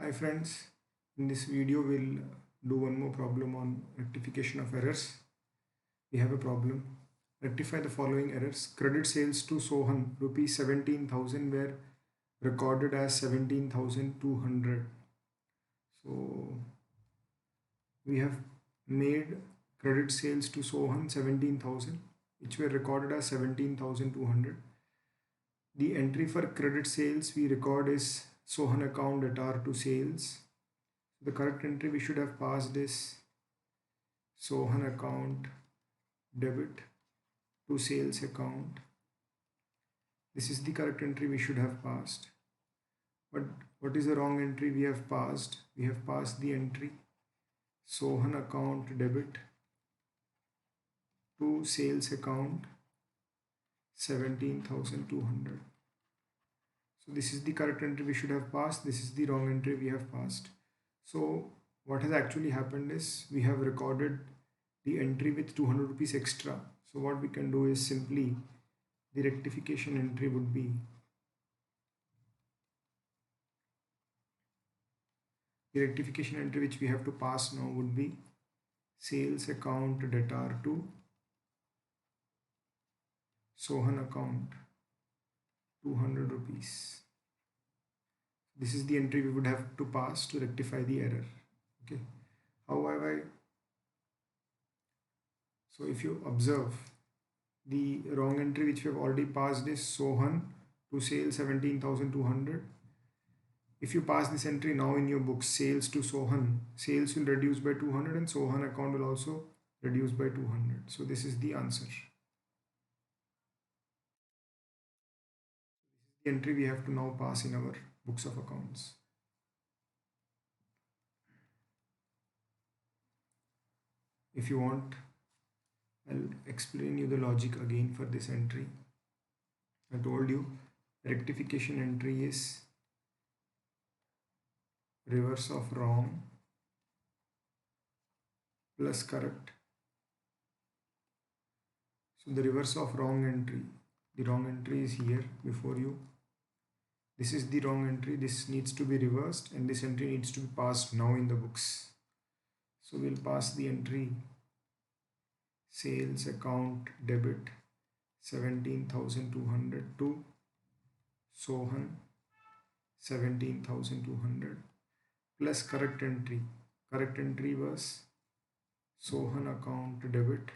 Hi friends, in this video we'll do one more problem on rectification of errors. We have a problem. Rectify the following errors. Credit sales to Sohan rupees 17,000 were recorded as 17,200. So we have made credit sales to Sohan 17,000 which were recorded as 17,200. The entry for credit sales we record is Sohan account debtor to sales. The correct entry we should have passed is Sohan account debit to sales account. This is the correct entry we should have passed. But what is the wrong entry we have passed? We have passed the entry Sohan account debit to sales account 17,200. So this is the correct entry we should have passed. This is the wrong entry we have passed. So what has actually happened is we have recorded the entry with 200 rupees extra. So what we can do is simply the rectification entry would be the rectification entry which we have to pass now would be sales account debtor to Sohan account 200 rupees. This is the entry we would have to pass to rectify the error. Okay. However, so if you observe the wrong entry which we have already passed is Sohan to sale 17,200. If you pass this entry now in your book, sales to Sohan, sales will reduce by 200 and Sohan account will also reduce by 200. So this is the answer. The entry we have to now pass in our books of accounts. If you want, I'll explain you the logic again for this entry. I told you rectification entry is reverse of wrong plus correct. So the reverse of wrong entry, the wrong entry is here before you. This is the wrong entry. This needs to be reversed and this entry needs to be passed now in the books. So we'll pass the entry sales account debit 17,200 to Sohan 17,200 plus correct entry. Correct entry was Sohan account debit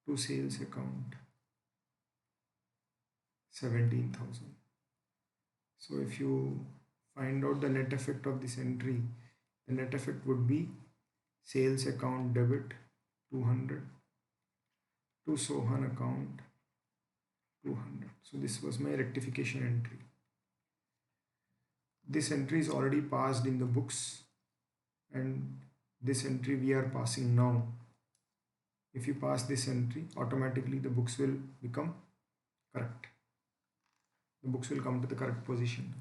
to sales account 17,000. So if you find out the net effect of this entry, the net effect would be sales account debit 200 to Sohan account 200. So this was my rectification entry. This entry is already passed in the books and this entry we are passing now. If you pass this entry, automatically the books will become correct. The books will come to the correct position.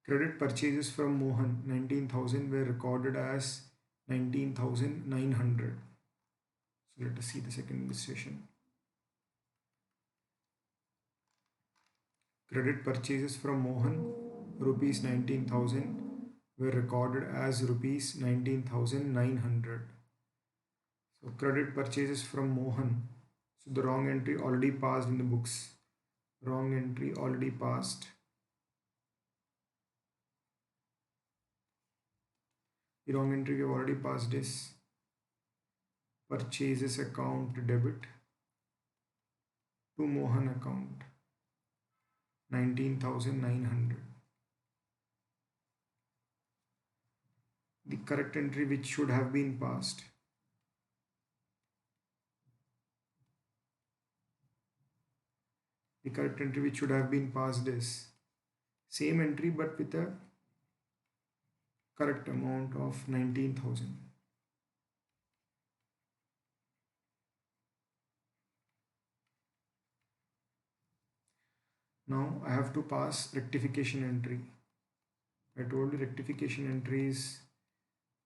Credit purchases from Mohan 19,000 were recorded as 19,900. So let us see the second illustration. Credit purchases from Mohan rupees 19,000 were recorded as rupees 19,900. So credit purchases from Mohan. So the wrong entry already passed in the books. Wrong entry already passed. The wrong entry we have already passed is purchases account debit to Mohan account 19,900. The correct entry which should have been passed. The correct entry which should have been passed is same entry but with a correct amount of 19,000. Now I have to pass rectification entry. I told you rectification entry is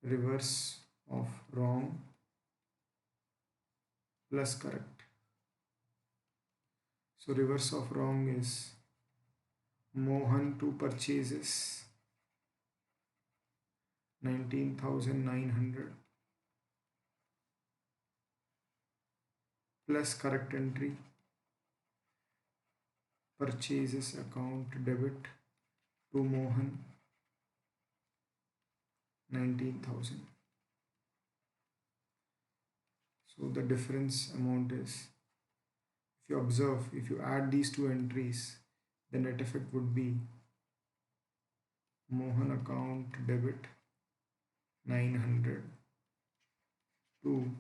reverse of wrong plus correct. So reverse of wrong is Mohan to purchases 19,900 plus correct entry purchases account debit to Mohan 19,000. So the difference amount is, if you observe, if you add these two entries, the net effect would be Mohan account debit 900 to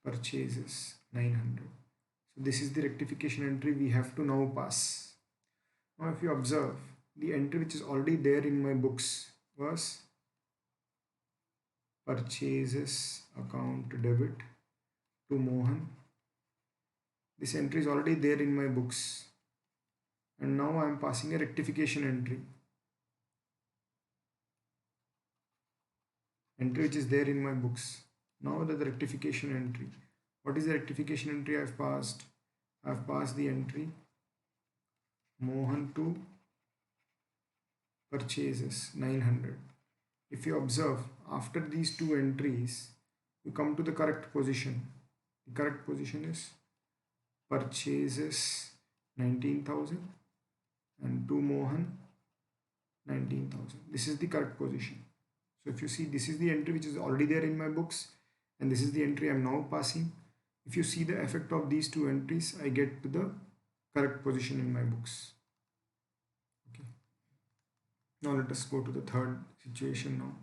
purchases 900. So this is the rectification entry we have to now pass. Now if you observe, the entry which is already there in my books was purchases account debit to Mohan. This entry is already there in my books, and now I am passing a rectification entry which is there in my books. Now the rectification entry. What is the rectification entry I have passed? I have passed the entry Mohan to purchases 900. If you observe, after these two entries, you come to the correct position. The correct position is purchases 19,000 and to Mohan 19,000. This is the correct position. So if you see, this is the entry which is already there in my books, and this is the entry I am now passing. If you see the effect of these two entries, I get to the correct position in my books. Okay. Now let us go to the third situation now.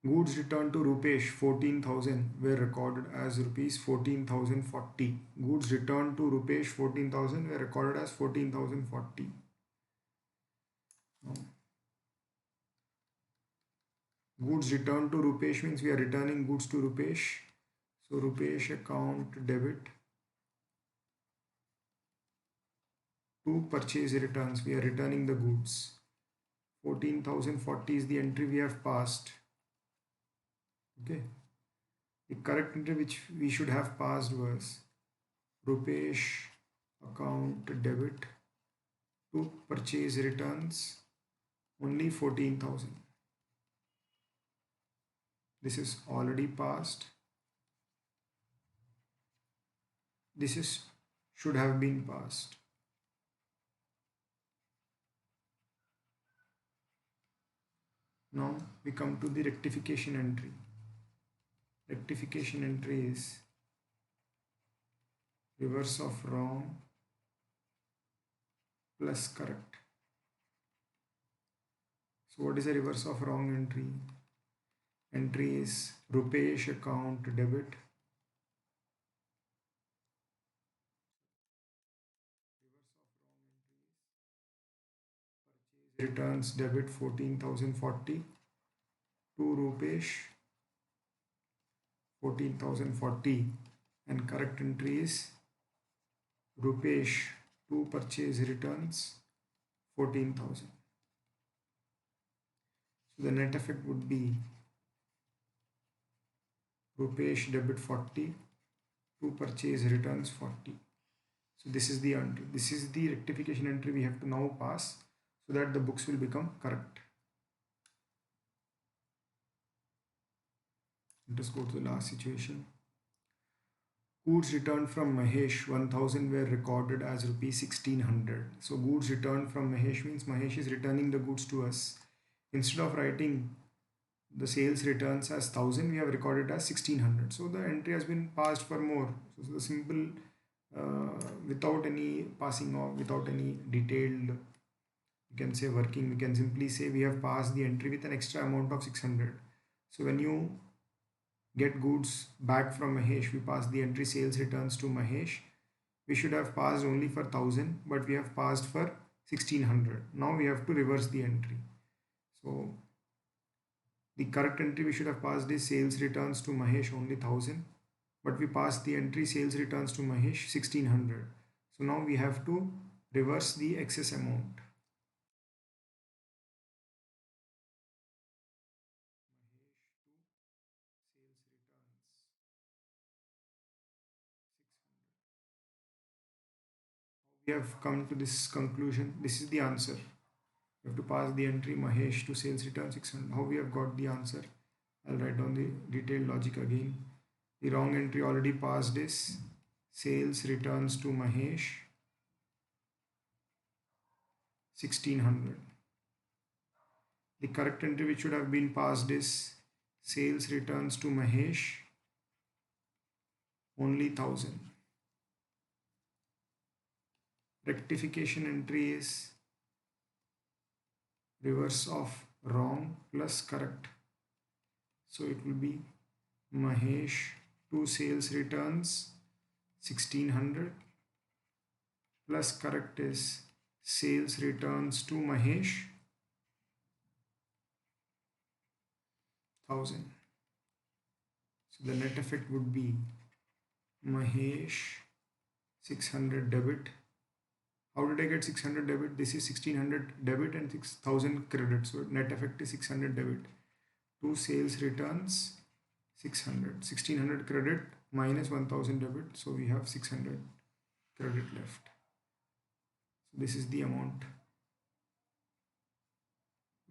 Goods returned to Rupesh 14,000 were recorded as rupees 14,040. Goods returned to Rupesh 14,000 were recorded as 14,040. Now, goods returned to Rupesh means we are returning goods to Rupesh. So Rupesh account debit to purchase returns. We are returning the goods. 14,040 is the entry we have passed. Okay. The correct entry which we should have passed was Rupesh account debit to purchase returns only 14,000. This is already passed. This is should have been passed. Now we come to the rectification entry. Rectification entry is reverse of wrong plus correct. So what is the reverse of wrong entry? Entry is Rupesh account debit returns debit 14,040 to Rupesh 14,040, and correct entry is Rupesh to purchase returns 14,000. So the net effect would be Rupesh debit 40 to purchase returns 40. So this is the entry. This is the rectification entry we have to now pass so that the books will become correct. Let us go to the last situation. Goods returned from Mahesh 1000 were recorded as rupees 1600. So goods returned from Mahesh means Mahesh is returning the goods to us. Instead of writing the sales returns as 1000, we have recorded as 1600. So the entry has been passed for more. So the simple, without any passing or without any detailed, you can say working, we can simply say we have passed the entry with an extra amount of 600. So when you get goods back from Mahesh, we pass the entry sales returns to Mahesh. We should have passed only for 1000, but we have passed for 1600. Now we have to reverse the entry. So the correct entry we should have passed is sales returns to Mahesh only 1000, but we passed the entry sales returns to Mahesh 1600. So now we have to reverse the excess amount. we have come to this conclusion. This is the answer. We have to pass the entry Mahesh to sales return 600. How we have got the answer? I'll write down the detailed logic again. The wrong entry already passed is sales returns to Mahesh 1600. The correct entry which should have been passed is sales returns to Mahesh only 1000. Rectification entry is reverse of wrong plus correct. So it will be Mahesh to sales returns 1600 plus correct is sales returns to Mahesh 1000. So the net effect would be Mahesh 600 debit. How did I get 600 debit? This is 1600 debit and 6000 credit. So net effect is 600 debit. To sales returns 600. 1600 credit minus 1000 debit. So we have 600 credit left. So this is the amount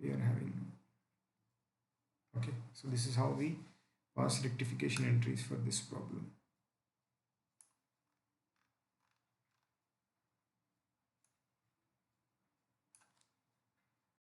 we are having. Okay, so this is how we pass rectification entries for this problem.